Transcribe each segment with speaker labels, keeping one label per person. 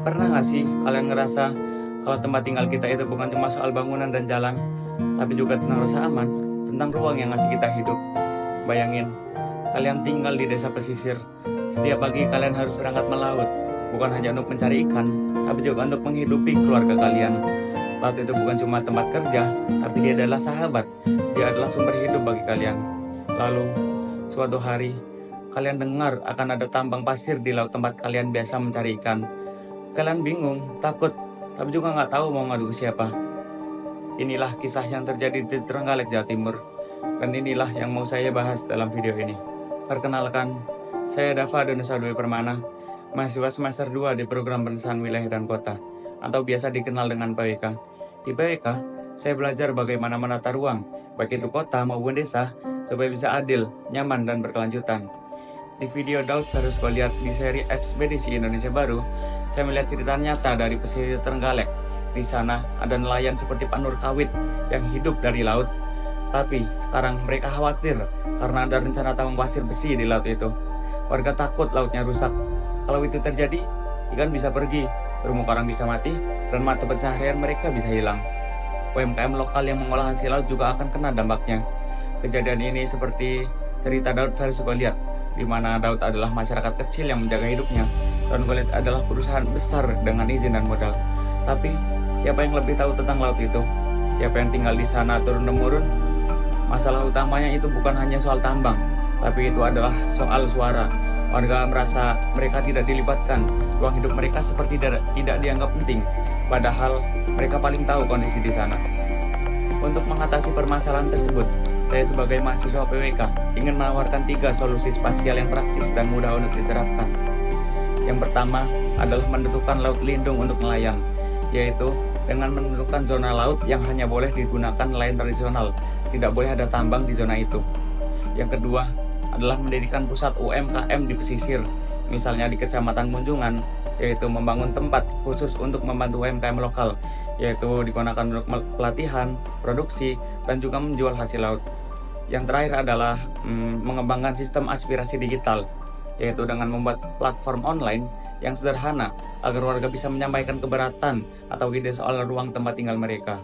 Speaker 1: Pernah nggak sih kalian ngerasa kalau tempat tinggal kita itu bukan cuma soal bangunan dan jalan, tapi juga tentang rasa aman, tentang ruang yang ngasih kita hidup? Bayangin, kalian tinggal di desa pesisir. Setiap pagi kalian harus berangkat melaut, bukan hanya untuk mencari ikan, tapi juga untuk menghidupi keluarga kalian. Laut itu bukan cuma tempat kerja, tapi dia adalah sahabat. Dia adalah sumber hidup bagi kalian. Lalu, suatu hari, kalian dengar akan ada tambang pasir di laut tempat kalian biasa mencari ikan. Kalian bingung, takut, tapi juga nggak tahu mau ngadu ke siapa. Inilah kisah yang terjadi di Trenggalek, Jawa Timur. Dan inilah yang mau saya bahas dalam video ini. Perkenalkan, saya Dava Danusa Dwi Permana, mahasiswa semester 2 di program Perencanaan Wilayah dan Kota, atau biasa dikenal dengan PWK. Di PWK, saya belajar bagaimana menata ruang, baik itu kota maupun desa, supaya bisa adil, nyaman, dan berkelanjutan. Di video Daud versus Goliat di seri Ekspedisi Indonesia Baru, saya melihat cerita nyata dari pesisir Trenggalek. Di sana ada nelayan seperti Pak Nur Kawit yang hidup dari laut. Tapi sekarang mereka khawatir karena ada rencana tambang pasir besi di laut itu. Warga takut lautnya rusak. Kalau itu terjadi, ikan bisa pergi, terumbu karang bisa mati, dan mata pencaharian mereka bisa hilang. UMKM lokal yang mengolah hasil laut juga akan kena dampaknya. Kejadian ini seperti cerita Daud versus Goliat, di mana Daud adalah masyarakat kecil yang menjaga hidupnya, dan Goliat adalah perusahaan besar dengan izin dan modal. Tapi, siapa yang lebih tahu tentang laut itu? Siapa yang tinggal di sana turun-temurun? Masalah utamanya itu bukan hanya soal tambang, tapi itu adalah soal suara. Warga merasa mereka tidak dilibatkan, ruang hidup mereka seperti tidak dianggap penting, padahal mereka paling tahu kondisi di sana. Untuk mengatasi permasalahan tersebut, saya sebagai mahasiswa PWK ingin menawarkan 3 solusi spasial yang praktis dan mudah untuk diterapkan. Yang pertama adalah menentukan laut lindung untuk nelayan, yaitu dengan menentukan zona laut yang hanya boleh digunakan nelayan tradisional, tidak boleh ada tambang di zona itu. Yang kedua adalah mendirikan pusat UMKM di pesisir, misalnya di Kecamatan Munjungan, yaitu membangun tempat khusus untuk membantu UMKM lokal, yaitu digunakan untuk pelatihan, produksi, dan juga menjual hasil laut. Yang terakhir adalah mengembangkan sistem aspirasi digital, yaitu dengan membuat platform online yang sederhana agar warga bisa menyampaikan keberatan atau ide soal ruang tempat tinggal mereka.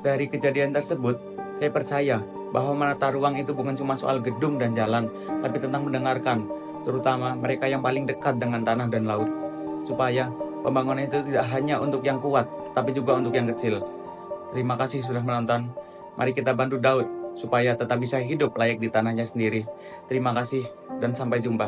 Speaker 1: Dari kejadian tersebut, saya percaya bahwa menata ruang itu bukan cuma soal gedung dan jalan, tapi tentang mendengarkan, terutama mereka yang paling dekat dengan tanah dan laut, supaya pembangunan itu tidak hanya untuk yang kuat, tapi juga untuk yang kecil. Terima kasih sudah menonton. Mari kita bantu Daud supaya tetap bisa hidup layak di tanahnya sendiri. Terima kasih dan sampai jumpa.